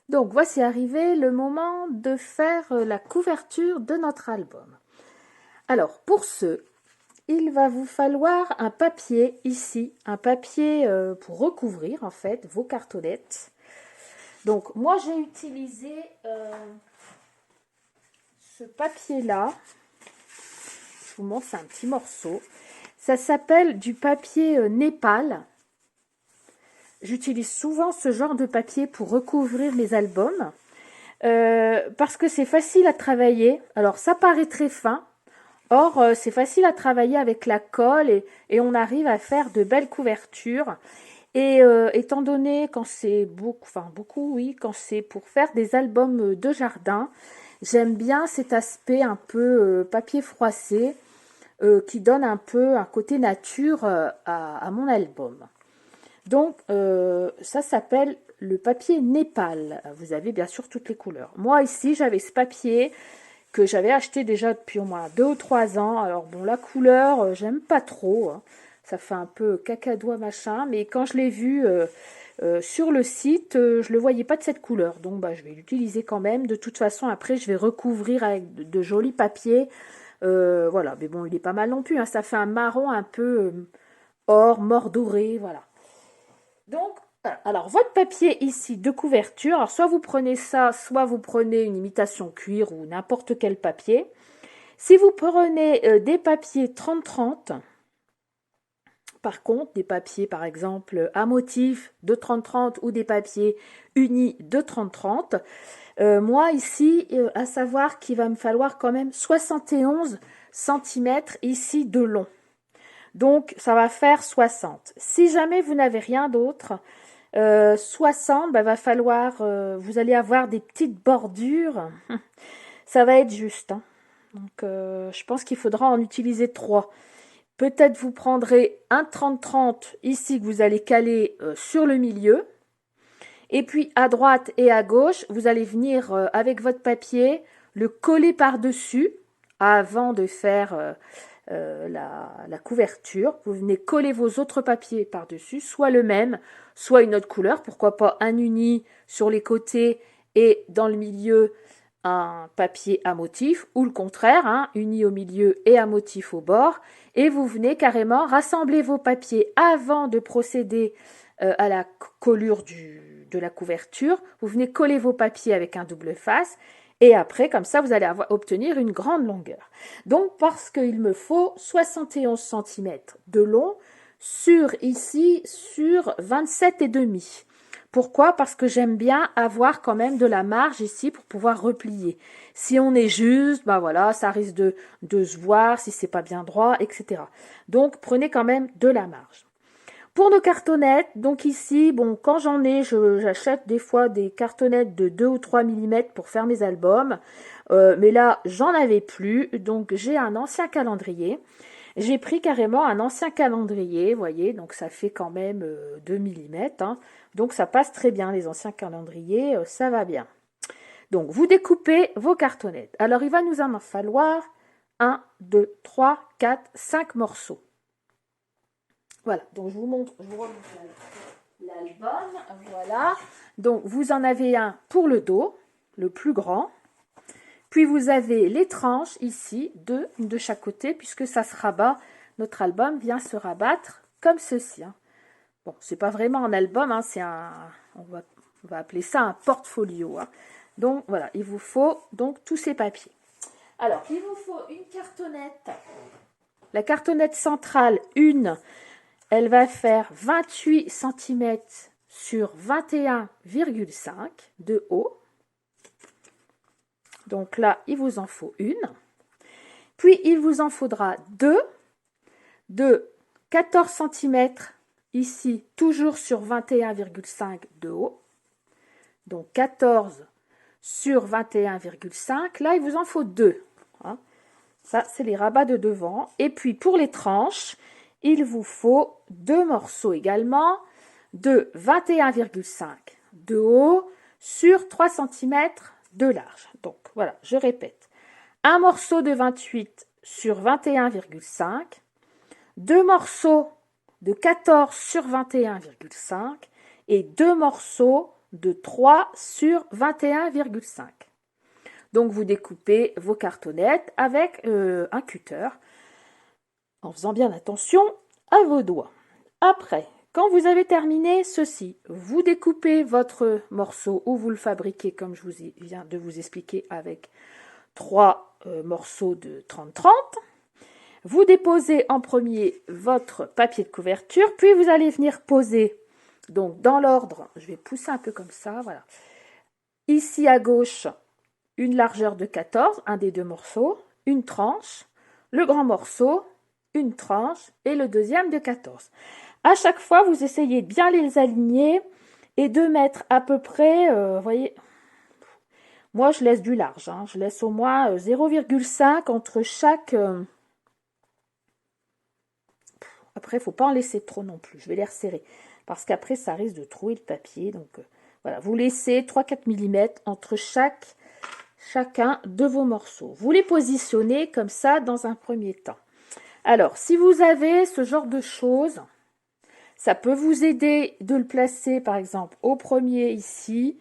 Donc voici arrivé le moment de faire la couverture de notre album. Alors pour ce, il va vous falloir un papier ici, un papier pour recouvrir en fait vos cartonnettes. Donc moi j'ai utilisé ce papier-là. Je vous montre, c'est un petit morceau. Ça s'appelle du papier Népal. J'utilise souvent ce genre de papier pour recouvrir mes albums. Parce que c'est facile à travailler. Alors ça paraît très fin. Or, c'est facile à travailler avec la colle et on arrive à faire de belles couvertures. Et étant donné quand c'est beaucoup, enfin beaucoup oui, quand c'est pour faire des albums de jardin, j'aime bien cet aspect un peu papier froissé qui donne un peu un côté nature à mon album. Donc, ça s'appelle le papier Népal. Vous avez bien sûr toutes les couleurs. Moi, ici, j'avais ce papier que j'avais acheté déjà depuis au moins 2 ou 3 ans. Alors, bon, la couleur, j'aime pas trop, hein. Ça fait un peu cacadois machin. Mais quand je l'ai vu sur le site, je le voyais pas de cette couleur. Donc, bah, je vais l'utiliser quand même. De toute façon, après, je vais recouvrir avec de jolis papiers. Voilà, mais bon, il est pas mal non plus, hein. Ça fait un marron un peu or, mordoré, voilà. Donc, voilà. Alors, votre papier ici de couverture, alors soit vous prenez ça, soit vous prenez une imitation cuir ou n'importe quel papier. Si vous prenez des papiers 30-30, par contre, des papiers par exemple à motif de 30-30 ou des papiers unis de 30-30, moi ici, à savoir qu'il va me falloir quand même 71 centimètres ici de long. Donc, ça va faire 60. Si jamais vous n'avez rien d'autre, 60, bah, va falloir, vous allez avoir des petites bordures. Ça va être juste, hein. Donc, je pense qu'il faudra en utiliser 3. Peut-être vous prendrez un 30-30 ici que vous allez caler sur le milieu. Et puis, à droite et à gauche, vous allez venir avec votre papier, le coller par-dessus avant de faire la couverture. Vous venez coller vos autres papiers par-dessus, soit le même, soit une autre couleur. Pourquoi pas un uni sur les côtés et dans le milieu un papier à motif, ou le contraire, hein, uni au milieu et à motif au bord. Et vous venez carrément rassembler vos papiers avant de procéder à la collure de la couverture. Vous venez coller vos papiers avec un double face. Et après, comme ça, vous allez obtenir une grande longueur. Donc, parce qu'il me faut 71 centimètres de long sur 27,5. Pourquoi? Parce que j'aime bien avoir quand même de la marge ici pour pouvoir replier. Si on est juste, bah voilà, ça risque de se voir si c'est pas bien droit, etc. Donc, prenez quand même de la marge. Pour nos cartonnettes, donc ici, bon, quand j'en ai, j'achète des fois des cartonnettes de 2 ou 3 millimètres pour faire mes albums. Mais là, j'en avais plus, donc j'ai un ancien calendrier. J'ai pris carrément un ancien calendrier, vous voyez, donc ça fait quand même 2 millimètres, hein. Donc ça passe très bien, les anciens calendriers, ça va bien. Donc vous découpez vos cartonnettes. Alors il va nous en falloir 1, 2, 3, 4, 5 morceaux. Voilà, donc je vous remontre l'album, voilà. Donc vous en avez un pour le dos, le plus grand. Puis vous avez les tranches ici, une de chaque côté, puisque ça se rabat. Notre album vient se rabattre comme ceci, hein. Bon, c'est pas vraiment un album, hein, c'est on va appeler ça un portfolio, hein. Donc voilà, il vous faut donc tous ces papiers. Alors, il vous faut une cartonnette. La cartonnette centrale, elle va faire 28 cm sur 21,5 de haut. Donc là, il vous en faut une. Puis, il vous en faudra deux de 14 cm ici, toujours sur 21,5 de haut. Donc 14 sur 21,5. Là, il vous en faut deux, hein. Ça, c'est les rabats de devant. Et puis, pour les tranches, il vous faut deux morceaux également de 21,5 de haut sur 3 cm de large. Donc, voilà, je répète. Un morceau de 28 sur 21,5, deux morceaux de 14 sur 21,5 et deux morceaux de 3 sur 21,5. Donc vous découpez vos cartonnettes avec un cutter en faisant bien attention à vos doigts. Après, quand vous avez terminé ceci, vous découpez votre morceau ou vous le fabriquez comme je viens de vous expliquer avec 3 morceaux de 30-30. Vous déposez en premier votre papier de couverture, puis vous allez venir poser, donc dans l'ordre, je vais pousser un peu comme ça, voilà. Ici à gauche, une largeur de 14, un des deux morceaux, une tranche, le grand morceau, une tranche et le deuxième de 14. À chaque fois, vous essayez de bien les aligner et de mettre à peu près, vous voyez, moi je laisse du large, hein, je laisse au moins 0,5 entre chaque... Après, il ne faut pas en laisser trop non plus, je vais les resserrer, parce qu'après ça risque de trouer le papier, donc voilà, vous laissez 3-4 mm entre chacun de vos morceaux. Vous les positionnez comme ça dans un premier temps. Alors, si vous avez ce genre de choses, ça peut vous aider de le placer, par exemple, au premier ici,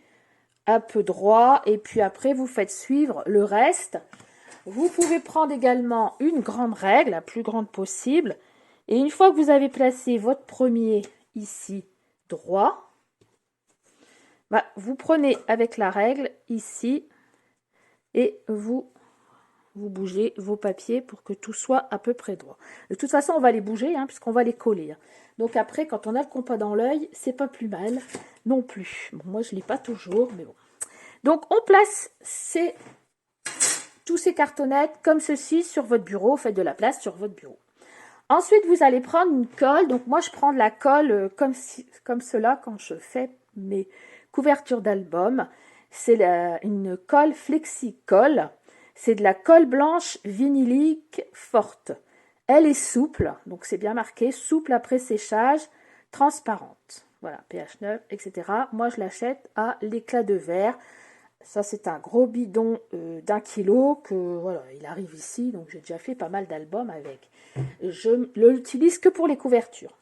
un peu droit, et puis après, vous faites suivre le reste. Vous pouvez prendre également une grande règle, la plus grande possible, et une fois que vous avez placé votre premier ici, droit, bah, vous prenez avec la règle ici, et vous bougez vos papiers pour que tout soit à peu près droit. De toute façon, on va les bouger, hein, puisqu'on va les coller. Hein. Donc après, quand on a le compas dans l'œil, c'est pas plus mal non plus. Bon, moi, je ne l'ai pas toujours, mais bon. Donc, on place tous ces cartonnettes comme ceci sur votre bureau. Faites de la place sur votre bureau. Ensuite, vous allez prendre une colle. Donc, moi, je prends de la colle comme cela quand je fais mes couvertures d'album. C'est une colle flexi-colle. C'est de la colle blanche vinylique forte. Elle est souple, donc c'est bien marqué, souple après séchage, transparente. Voilà, pH 9, etc. Moi, je l'achète à l'éclat de verre. Ça, c'est un gros bidon d'1 kilo que, voilà, il arrive ici, donc j'ai déjà fait pas mal d'albums avec. Je ne l'utilise que pour les couvertures.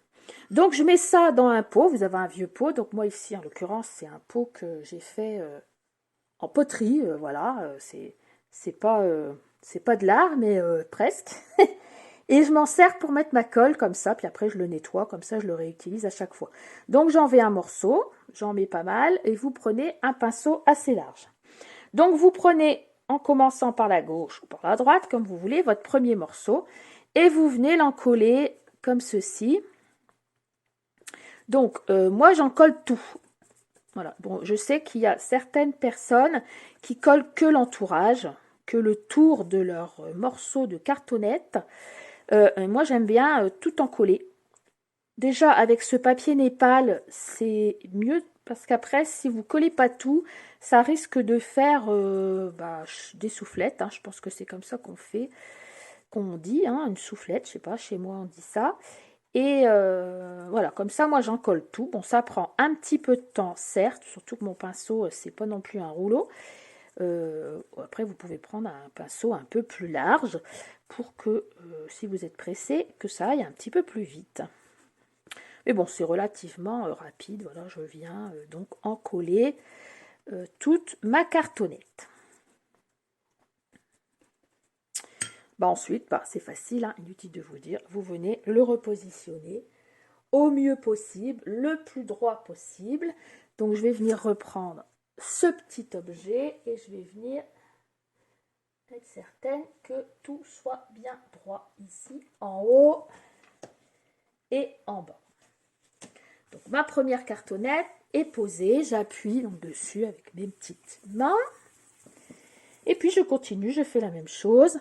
Donc, je mets ça dans un pot. Vous avez un vieux pot. Donc, moi, ici, en l'occurrence, c'est un pot que j'ai fait en poterie. Voilà, c'est pas de l'art, mais presque. Et je m'en sers pour mettre ma colle comme ça, puis après je le nettoie, comme ça je le réutilise à chaque fois. Donc j'en mets un morceau, j'en mets pas mal, et vous prenez un pinceau assez large. Donc vous prenez, en commençant par la gauche ou par la droite, comme vous voulez, votre premier morceau, et vous venez l'encoller comme ceci. Donc moi j'en colle tout. Voilà, bon, je sais qu'il y a certaines personnes qui collent que l'entourage, que le tour de leur morceau de cartonnette. Moi, j'aime bien tout encoller. Déjà, avec ce papier Népal, c'est mieux parce qu'après, si vous collez pas tout, ça risque de faire des soufflettes. Hein. Je pense que c'est comme ça qu'on dit, hein, une soufflette. Je sais pas, chez moi, on dit ça. Et voilà, comme ça, moi, j'en colle tout. Bon, ça prend un petit peu de temps, certes, surtout que mon pinceau, c'est pas non plus un rouleau. Après, vous pouvez prendre un pinceau un peu plus large pour que, si vous êtes pressé, que ça aille un petit peu plus vite. Mais bon, c'est relativement rapide. Voilà, je viens donc encoller toute ma cartonnette. Ensuite, c'est facile, hein, inutile de vous dire, vous venez le repositionner au mieux possible, le plus droit possible. Donc, je vais venir reprendre ce petit objet et je vais venir être certaine que tout soit bien droit ici, en haut et en bas. Donc, ma première cartonnette est posée, j'appuie donc dessus avec mes petites mains. Et puis, je continue, je fais la même chose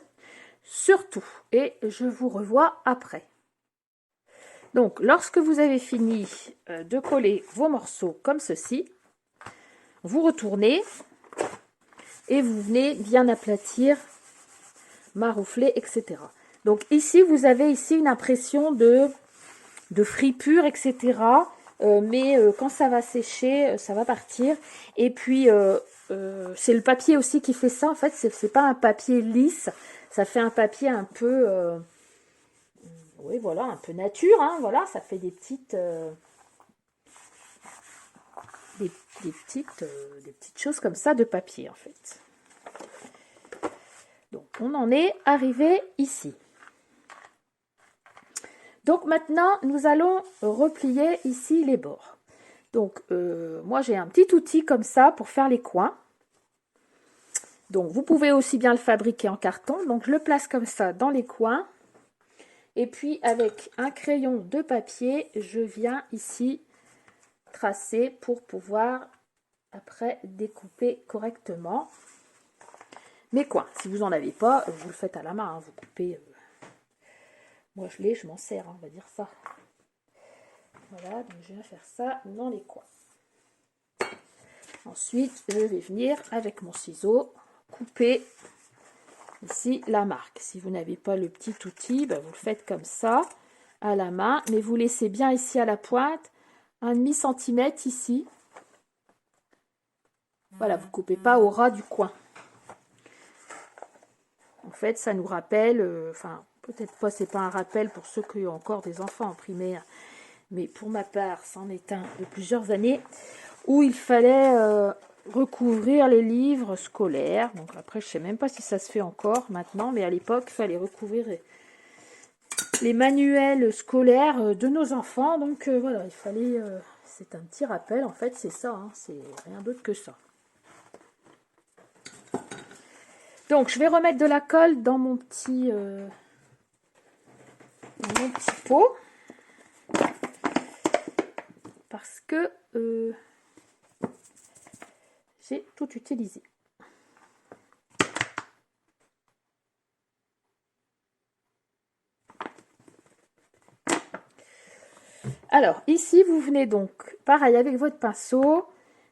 sur tout. Et je vous revois après. Donc, lorsque vous avez fini de coller vos morceaux comme ceci, vous retournez et vous venez bien aplatir, maroufler, etc. Donc, ici, vous avez ici une impression de fripure, etc. Mais quand ça va sécher, ça va partir. Et puis, c'est le papier aussi qui fait ça. En fait, c'est pas un papier lisse. Ça fait un papier un peu... oui, voilà, un peu nature. Hein, voilà, ça fait des petites des petites choses comme ça de papier en fait. Donc on en est arrivé ici. Donc maintenant nous allons replier ici les bords. Donc moi j'ai un petit outil comme ça pour faire les coins. Donc vous pouvez aussi bien le fabriquer en carton. Donc je le place comme ça dans les coins. Et puis avec un crayon de papier, je viens ici tracer pour pouvoir après découper correctement mes coins. Si vous n'en avez pas, vous le faites à la main, hein, vous coupez. Moi je m'en sers, hein, on va dire ça. Voilà, donc je viens faire ça dans les coins. Ensuite, je vais venir avec mon ciseau couper ici la marque. Si vous n'avez pas le petit outil, ben, vous le faites comme ça à la main, mais vous laissez bien ici à la pointe un demi-centimètre ici. Voilà, vous ne coupez pas au ras du coin. En fait, ça nous rappelle, enfin, peut-être pas, c'est pas un rappel pour ceux qui ont encore des enfants en primaire, mais pour ma part, c'en est un de plusieurs années, où il fallait recouvrir les livres scolaires. Donc après, je sais même pas si ça se fait encore maintenant, mais à l'époque, il fallait recouvrir les manuels scolaires de nos enfants. Donc voilà, il fallait, c'est un petit rappel, en fait, c'est ça, hein, c'est rien d'autre que ça. Donc, je vais remettre de la colle dans mon petit pot. Parce que j'ai tout utilisé. Alors, ici, vous venez donc, pareil, avec votre pinceau,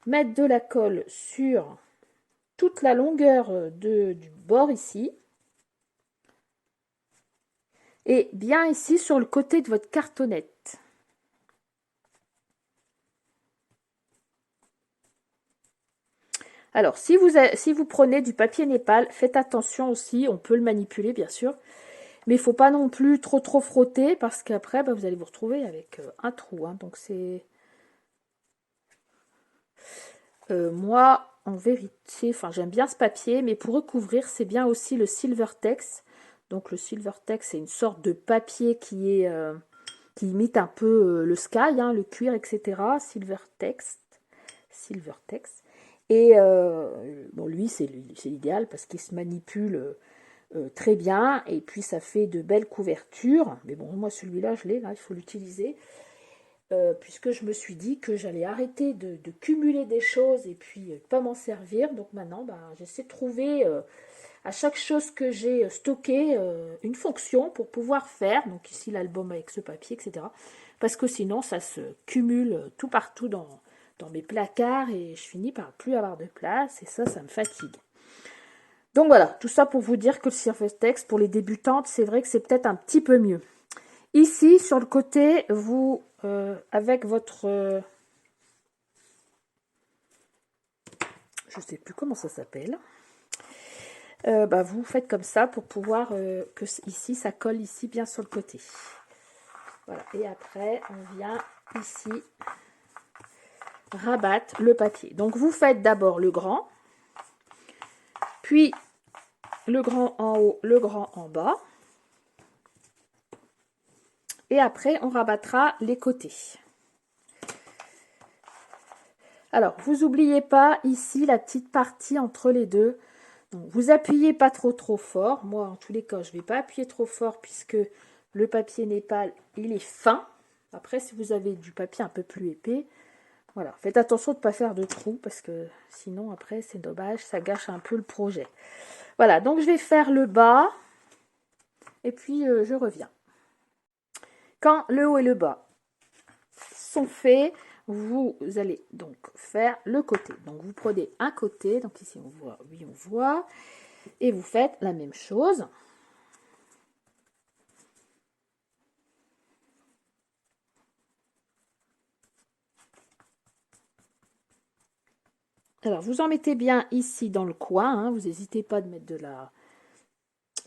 mettre de la colle sur toute la longueur du bord ici. Et bien ici, sur le côté de votre cartonnette. Alors, si vous prenez du papier Népal, faites attention aussi, on peut le manipuler, bien sûr. Mais il ne faut pas non plus trop frotter, parce qu'après, vous allez vous retrouver avec un trou. Hein, donc, c'est... moi, en vérité, enfin j'aime bien ce papier, mais pour recouvrir, c'est bien aussi le Silvertex. Donc le Silvertex, c'est une sorte de papier qui imite un peu le sky, hein, le cuir, etc. Silvertex. Et bon, lui, c'est l'idéal parce qu'il se manipule très bien. Et puis, ça fait de belles couvertures. Mais bon, moi, celui-là, je l'ai, là, il faut l'utiliser. Puisque je me suis dit que j'allais arrêter de cumuler des choses et puis pas m'en servir. Donc maintenant, j'essaie de trouver à chaque chose que j'ai stocké une fonction pour pouvoir faire. Donc ici, l'album avec ce papier, etc. Parce que sinon, ça se cumule tout partout dans mes placards et je finis par plus avoir de place et ça me fatigue. Donc voilà, tout ça pour vous dire que le Silvertex, pour les débutantes, c'est vrai que c'est peut-être un petit peu mieux. Ici, sur le côté, vous, avec votre... je ne sais plus comment ça s'appelle. Vous faites comme ça pour pouvoir que ici, ça colle ici bien sur le côté. Voilà. Et après, on vient ici rabattre le papier. Donc, vous faites d'abord le grand, puis le grand en haut, le grand en bas. Et après, on rabattra les côtés. Alors, vous n'oubliez pas ici la petite partie entre les deux. Donc, vous appuyez pas trop fort. Moi, en tous les cas, je ne vais pas appuyer trop fort puisque le papier Népal, il est fin. Après, si vous avez du papier un peu plus épais, voilà. Faites attention de ne pas faire de trous parce que sinon, après, c'est dommage. Ça gâche un peu le projet. Voilà, donc je vais faire le bas et puis je reviens. Quand le haut et le bas sont faits, vous allez donc faire le côté. Donc vous prenez un côté, donc ici on voit, oui on voit, et vous faites la même chose. Alors vous en mettez bien ici dans le coin, hein, vous n'hésitez pas de mettre de la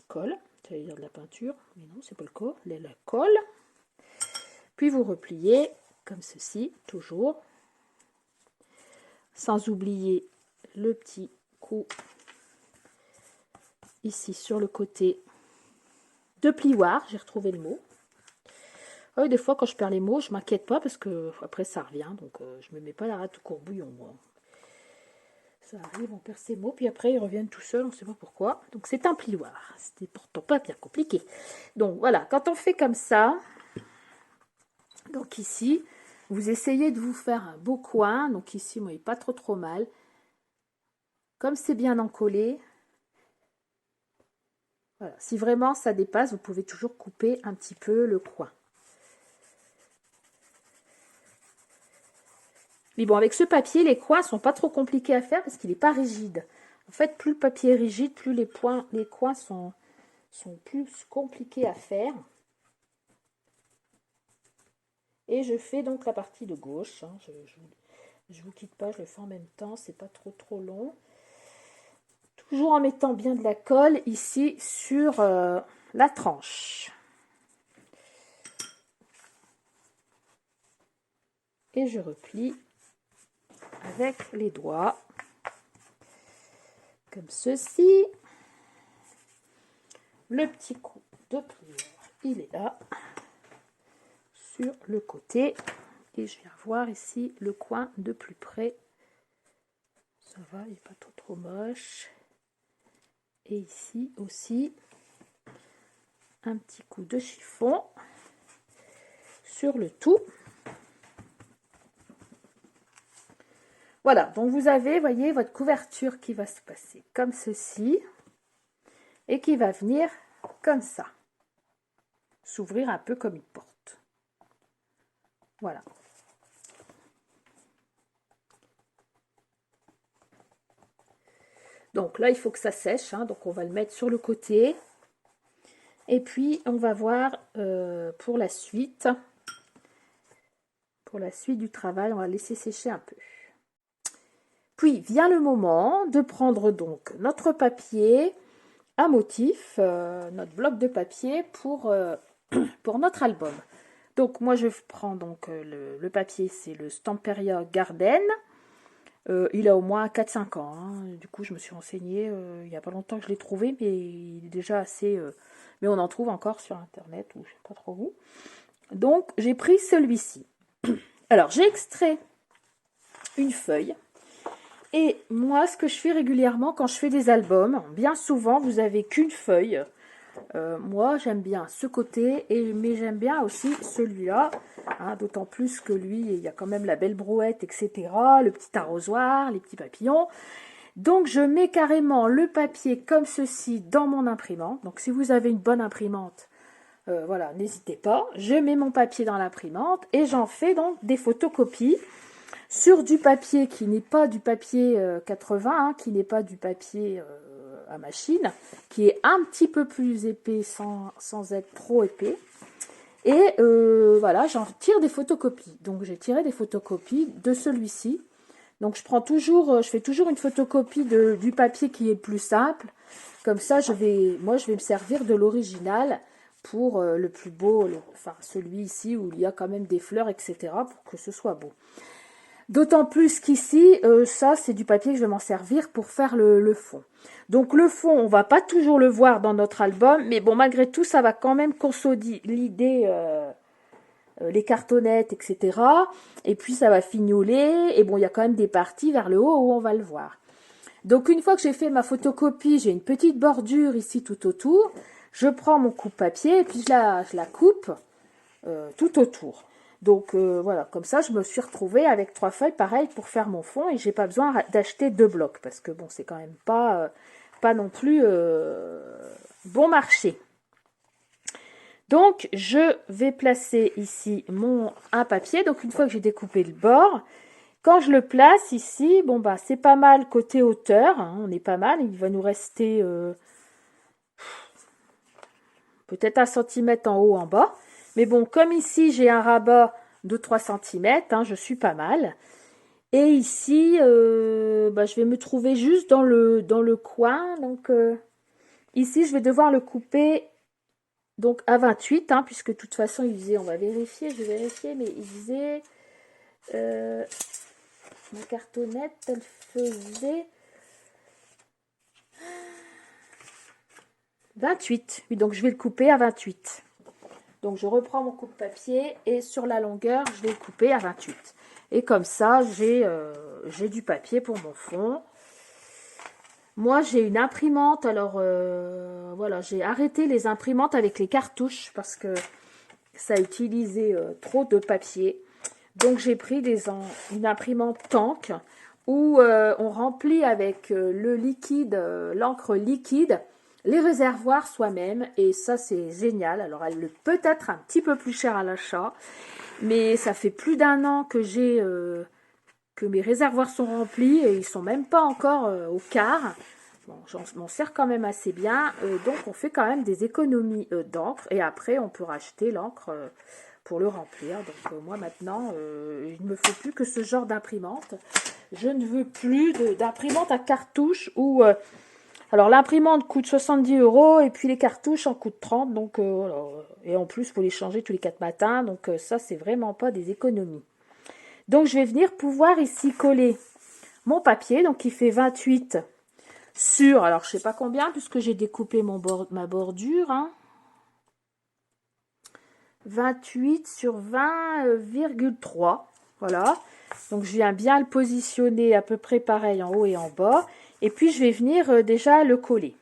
colle, j'allais dire de la peinture, mais non c'est pas le cas, la colle. Puis vous repliez comme ceci, toujours. sans oublier le petit coup ici sur le côté de plioir. J'ai retrouvé le mot. Oui, des fois quand je perds les mots, je m'inquiète pas parce que après ça revient, donc je me mets pas la rate au courbouillon moi. Ça arrive, on perd ses mots, puis après ils reviennent tout seuls, on ne sait pas pourquoi. Donc c'est un plioir, c'était pourtant pas bien compliqué. Donc voilà, quand on fait comme ça, donc ici, vous essayez de vous faire un beau coin. Donc ici, moi, il n'est pas trop mal. Comme c'est bien encollé, voilà. Si vraiment ça dépasse, vous pouvez toujours couper un petit peu le coin. Mais bon, avec ce papier, les coins sont pas trop compliqués à faire parce qu'il n'est pas rigide. En fait, plus le papier est rigide, plus les coins sont plus compliqués à faire. Et je fais donc la partie de gauche. Hein. Je vous quitte pas, je le fais en même temps, c'est pas trop long. Toujours en mettant bien de la colle ici sur la tranche. Et je replie avec les doigts, comme ceci. Le petit coup de pliure, il est là, sur le côté. Et je viens voir ici le coin de plus près. Ça va, il n'est pas trop moche. Et ici aussi, un petit coup de chiffon sur le tout. Voilà, donc vous avez, voyez, votre couverture qui va se passer comme ceci et qui va venir comme ça, s'ouvrir un peu comme une porte. Voilà. Donc là, il faut que ça sèche, hein, donc on va le mettre sur le côté. Et puis, on va voir pour la suite. Pour la suite du travail, on va laisser sécher un peu. Puis vient le moment de prendre donc notre papier à motif, notre bloc de papier pour notre album. Donc moi je prends donc le papier, c'est le Stamperia Garden. Il a au moins 4-5 ans. Hein. Du coup je me suis renseignée, il n'y a pas longtemps que je l'ai trouvé, mais il est déjà assez... mais on en trouve encore sur internet, ou je ne sais pas trop où. Donc j'ai pris celui-ci. Alors j'ai extrait une feuille. Et moi, ce que je fais régulièrement quand je fais des albums, bien souvent, vous avez qu'une feuille. Moi, j'aime bien ce côté, mais j'aime bien aussi celui-là. Hein, d'autant plus que lui, il y a quand même la belle brouette, etc. Le petit arrosoir, les petits papillons. Donc, je mets carrément le papier comme ceci dans mon imprimante. Donc, si vous avez une bonne imprimante, voilà, n'hésitez pas. Je mets mon papier dans l'imprimante et j'en fais donc des photocopies. Sur du papier qui n'est pas du papier 80, hein, qui n'est pas du papier à machine, qui est un petit peu plus épais sans être trop épais. Et voilà, j'en tire des photocopies. Donc j'ai tiré des photocopies de celui-ci. Donc je fais toujours une photocopie du papier qui est plus simple. Comme ça, moi je vais me servir de l'original pour le plus beau, enfin celui ici où il y a quand même des fleurs, etc. pour que ce soit beau. D'autant plus qu'ici, ça c'est du papier que je vais m'en servir pour faire le fond. Donc le fond, on va pas toujours le voir dans notre album, mais bon, malgré tout, ça va quand même consolider les cartonnettes, etc. Et puis ça va fignoler, et bon, il y a quand même des parties vers le haut où on va le voir. Donc une fois que j'ai fait ma photocopie, j'ai une petite bordure ici tout autour. Je prends mon coupe-papier et puis je la coupe tout autour. Donc voilà, comme ça, je me suis retrouvée avec 3 feuilles pareil pour faire mon fond et j'ai pas besoin d'acheter 2 blocs parce que bon, c'est quand même pas non plus bon marché. Donc je vais placer ici un papier. Donc une fois que j'ai découpé le bord, quand je le place ici, bon bah c'est pas mal côté hauteur, hein, on est pas mal. Il va nous rester peut-être 1 centimètre en haut, en bas. Mais bon, comme ici, j'ai un rabat de 3 cm, hein, je suis pas mal. Et ici, je vais me trouver juste dans le coin. Donc, ici, je vais devoir le couper donc à 28, hein, puisque de toute façon, il faisait, on va vérifier, je vais vérifier, mais il faisait Ma cartonnette, elle faisait 28. Oui, donc je vais le couper à 28. Donc je reprends mon coupe-papier et sur la longueur, je vais le couper à 28. Et comme ça, j'ai du papier pour mon fond. Moi, j'ai une imprimante. Alors, voilà, j'ai arrêté les imprimantes avec les cartouches parce que ça utilisait trop de papier. Donc, j'ai pris une imprimante Tank où on remplit avec le liquide, l'encre liquide, les réservoirs soi-même. Et ça, c'est génial. Alors, elle est peut-être un petit peu plus chère à l'achat. Mais ça fait plus d'un an que que mes réservoirs sont remplis et ils sont même pas encore au quart. Bon, j'en m'en sers quand même assez bien, donc on fait quand même des économies d'encre et après on peut racheter l'encre pour le remplir. Donc moi maintenant, il ne me faut plus que ce genre d'imprimante. Je ne veux plus d'imprimante à cartouche où... alors l'imprimante coûte 70 € et puis les cartouches en coûtent 30. Donc, voilà. Et en plus, il faut les changer tous les 4 matins. Donc ça, c'est vraiment pas des économies. Donc je vais venir pouvoir ici coller mon papier. Donc il fait 28 sur, alors je sais pas combien puisque j'ai découpé ma bordure, hein. 28 sur 20,3, voilà. Donc je viens bien le positionner à peu près pareil en haut et en bas. Et puis je vais venir déjà le coller.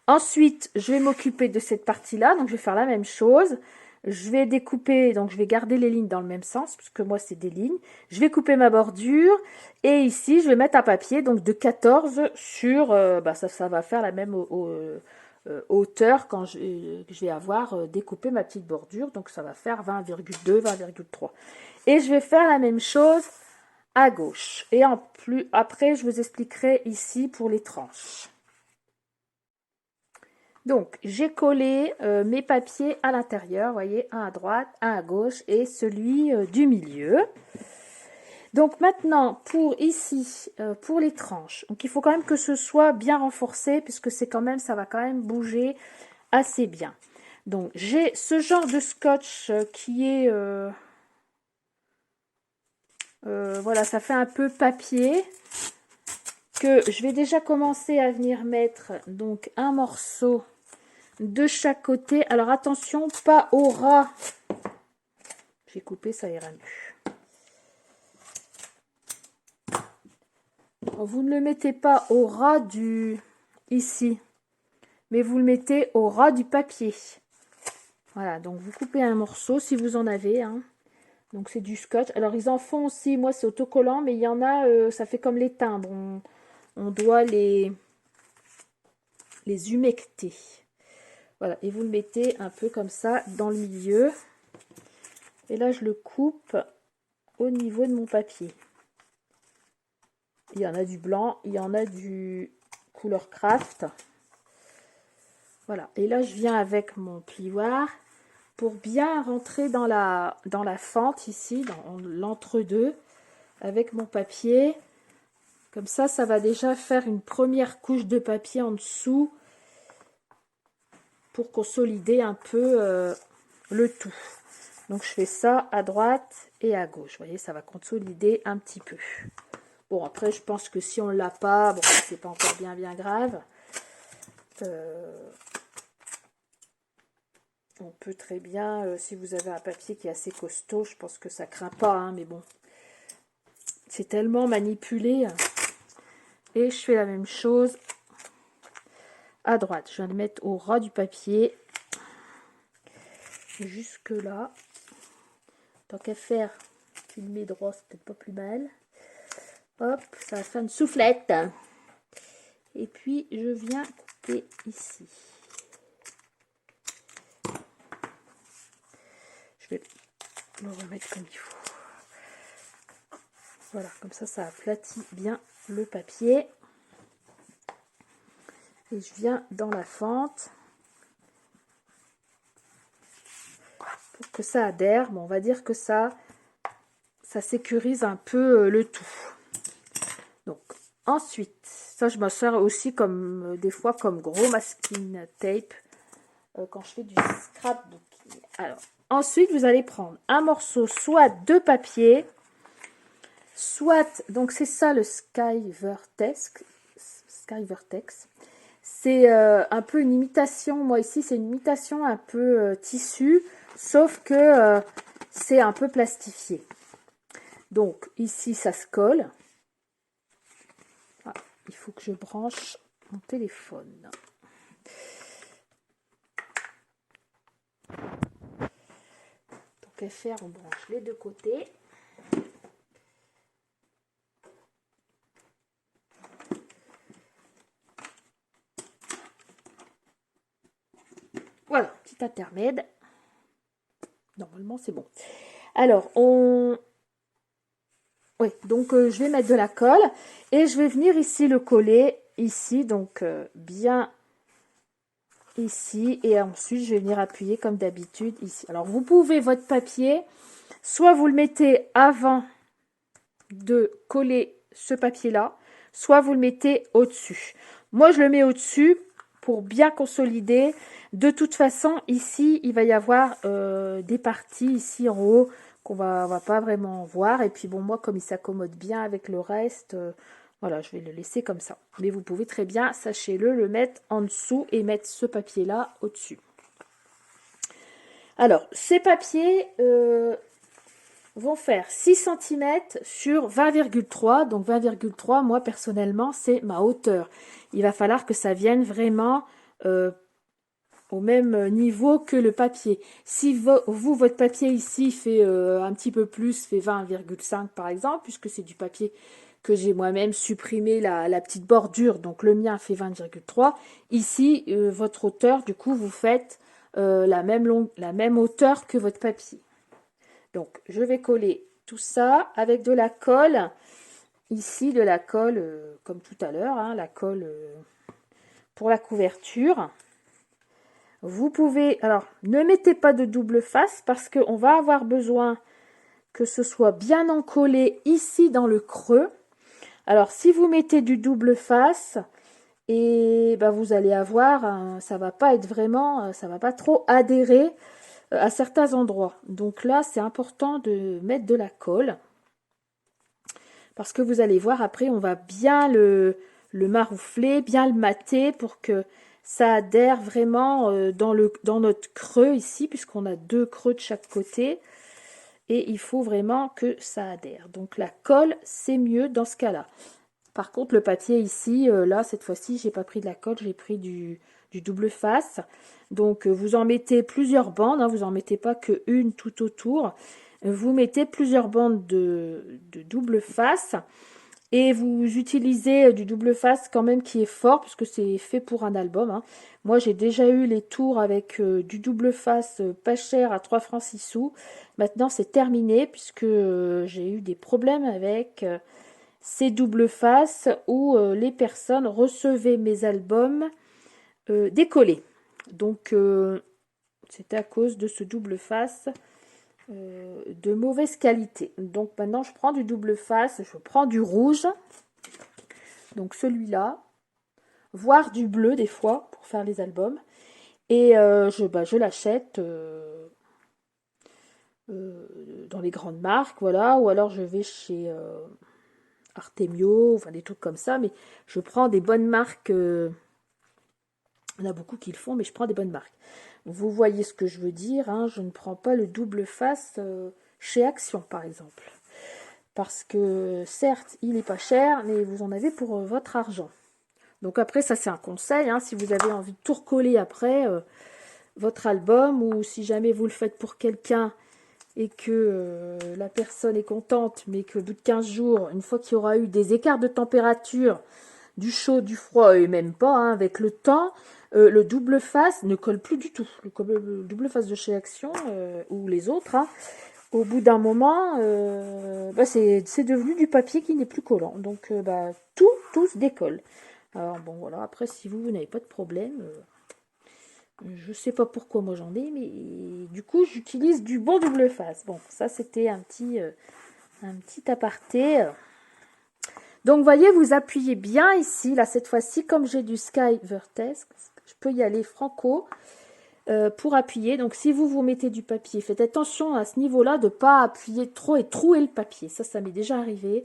Ensuite, je vais m'occuper de cette partie-là. Donc je vais faire la même chose. Je vais découper, donc je vais garder les lignes dans le même sens, puisque moi c'est des lignes. Je vais couper ma bordure, et ici je vais mettre un papier, donc de 14 sur, ça va faire la même hauteur quand je vais avoir découpé ma petite bordure, donc ça va faire 20,2, 20,3. Et je vais faire la même chose à gauche. Et en plus, après je vous expliquerai ici pour les tranches. Donc, j'ai collé mes papiers à l'intérieur, vous voyez, un à droite, un à gauche et celui du milieu. Donc maintenant, pour ici, pour les tranches, donc il faut quand même que ce soit bien renforcé puisque c'est quand même, ça va quand même bouger assez bien. Donc, j'ai ce genre de scotch qui est, voilà, ça fait un peu papier que je vais déjà commencer à venir mettre donc un morceau de chaque côté. Alors attention, pas au ras. J'ai coupé, ça ira mieux. Vous ne le mettez pas au ras du ici, mais vous le mettez au ras du papier. Voilà, donc vous coupez un morceau si vous en avez, hein. Donc c'est du scotch. Alors ils en font aussi, moi c'est autocollant, mais il y en a, ça fait comme les timbres. On doit les humecter. Voilà, et vous le mettez un peu comme ça dans le milieu. Et là, je le coupe au niveau de mon papier. Il y en a du blanc, il y en a du couleur craft. Voilà, et là, je viens avec mon plioir pour bien rentrer dans la fente ici, dans l'entre-deux, avec mon papier. Comme ça va déjà faire une première couche de papier en dessous pour consolider un peu le tout. Donc je fais ça à droite et à gauche. Vous voyez, ça va consolider un petit peu. Bon, après, je pense que si on ne l'a pas, bon, c'est pas encore bien grave. On peut très bien, si vous avez un papier qui est assez costaud, je pense que ça craint pas, hein, mais bon. C'est tellement manipulé. Et je fais la même chose à droite. Je viens de mettre au ras du papier. Jusque là. Tant qu'à faire, filmer droit, c'est peut-être pas plus mal. Hop, ça va faire une soufflette. Et puis, je viens couper ici. Je vais le remettre comme il faut. Voilà, comme ça aplatit bien le papier. Et je viens dans la fente pour que ça adhère. Bon, on va dire que ça sécurise un peu le tout. Donc, ensuite, ça je m'en sers aussi comme des fois comme gros masking tape quand je fais du scrapbooking. Alors, ensuite, vous allez prendre un morceau soit de papier, soit, donc c'est ça le Sky Vertex. Sky Vertex. C'est un peu une imitation, moi ici c'est une imitation un peu tissu, sauf que c'est un peu plastifié. Donc ici ça se colle. Ah, il faut que je branche mon téléphone. Donc à faire, on branche les deux côtés. Voilà, petit intermède. Normalement, c'est bon. Alors, oui, donc je vais mettre de la colle et je vais venir ici le coller, ici, donc bien ici. Et ensuite, je vais venir appuyer comme d'habitude ici. Alors, vous pouvez votre papier, soit vous le mettez avant de coller ce papier-là, soit vous le mettez au-dessus. Moi, je le mets au-dessus pour bien consolider. De toute façon, ici, il va y avoir des parties ici en haut qu'on va pas vraiment voir. Et puis bon, moi, comme il s'accommode bien avec le reste, voilà, je vais le laisser comme ça. Mais vous pouvez très bien, sachez-le, le mettre en dessous et mettre ce papier-là au-dessus. Alors, ces papiers vont faire 6 cm sur 20,3. Donc 20,3, moi, personnellement, c'est ma hauteur. Il va falloir que ça vienne vraiment au même niveau que le papier. Si vous, votre papier ici fait un petit peu plus, fait 20,5 par exemple, puisque c'est du papier que j'ai moi-même supprimé la petite bordure, donc le mien fait 20,3. Ici, votre hauteur, du coup, vous faites la même hauteur que votre papier. Donc, je vais coller tout ça avec de la colle. Ici, de la colle, comme tout à l'heure, hein, la colle pour la couverture. Vous pouvez, alors ne mettez pas de double face parce qu'on va avoir besoin que ce soit bien encollé ici dans le creux. Alors si vous mettez du double face, et ben vous allez avoir, ça va pas être vraiment, ça va pas trop adhérer à certains endroits. Donc là c'est important de mettre de la colle parce que vous allez voir après on va bien le maroufler, bien le mater pour que ça adhère vraiment dans notre creux ici, puisqu'on a 2 creux de chaque côté. Et il faut vraiment que ça adhère. Donc la colle, c'est mieux dans ce cas-là. Par contre, le papier ici, là, cette fois-ci, j'ai pas pris de la colle, j'ai pris du double face. Donc vous en mettez plusieurs bandes, hein, vous en mettez pas que une tout autour. Vous mettez plusieurs bandes de double face. Et vous utilisez du double face quand même qui est fort, puisque c'est fait pour un album. Hein. Moi, j'ai déjà eu les tours avec du double face pas cher à 3 francs 6 sous. Maintenant, c'est terminé, puisque j'ai eu des problèmes avec ces double faces où les personnes recevaient mes albums décollés. Donc, c'était à cause de ce double face de mauvaise qualité. Donc maintenant je prends du double face, je prends du rouge, donc celui-là, voire du bleu des fois pour faire les albums, et je l'achète dans les grandes marques, voilà, ou alors je vais chez Artemio, enfin des trucs comme ça, mais je prends des bonnes marques, il y en a beaucoup qui le font, mais je prends des bonnes marques. Vous voyez ce que je veux dire, hein, je ne prends pas le double face chez Action par exemple. Parce que certes, il n'est pas cher, mais vous en avez pour votre argent. Donc après, ça c'est un conseil, hein, si vous avez envie de tout recoller après votre album, ou si jamais vous le faites pour quelqu'un et que la personne est contente, mais qu'au bout de 15 jours, une fois qu'il y aura eu des écarts de température, du chaud, du froid, et même pas, hein, avec le temps, le double face ne colle plus du tout. Le double face de chez Action, ou les autres, hein, au bout d'un moment, c'est devenu du papier qui n'est plus collant. Donc, tout se décolle. Alors, bon, voilà. Après, si vous n'avez pas de problème, je sais pas pourquoi moi j'en ai, mais du coup, j'utilise du bon double face. Bon, ça, c'était un petit aparté. Donc, voyez, vous appuyez bien ici. Là, cette fois-ci, comme j'ai du Sky Vertex, je peux y aller franco. pour appuyer. Donc si vous mettez du papier, faites attention à ce niveau-là de ne pas appuyer trop et trouer le papier. Ça m'est déjà arrivé,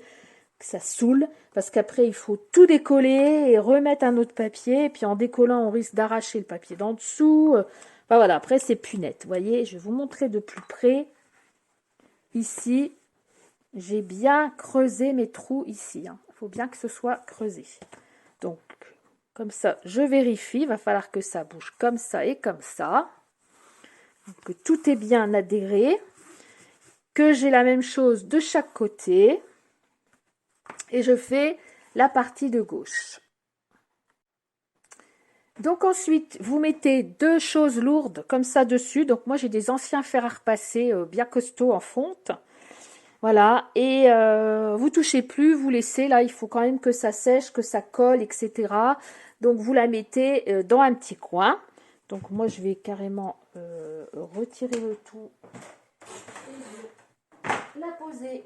que ça saoule, parce qu'après il faut tout décoller et remettre un autre papier, et puis en décollant on risque d'arracher le papier d'en dessous. Enfin voilà, après c'est plus net. Vous voyez, je vais vous montrer de plus près. Ici, j'ai bien creusé mes trous ici. Il faut bien que ce soit creusé. Donc, comme ça, je vérifie. Il va falloir que ça bouge comme ça et comme ça. Donc, que tout est bien adhéré. Que j'ai la même chose de chaque côté. Et je fais la partie de gauche. Donc ensuite, vous mettez deux choses lourdes comme ça dessus. Donc moi, j'ai des anciens fers à repasser bien costauds en fonte. Voilà, et vous touchez plus, vous laissez, là il faut quand même que ça sèche, que ça colle, etc. Donc vous la mettez dans un petit coin. Donc moi je vais carrément retirer le tout et la poser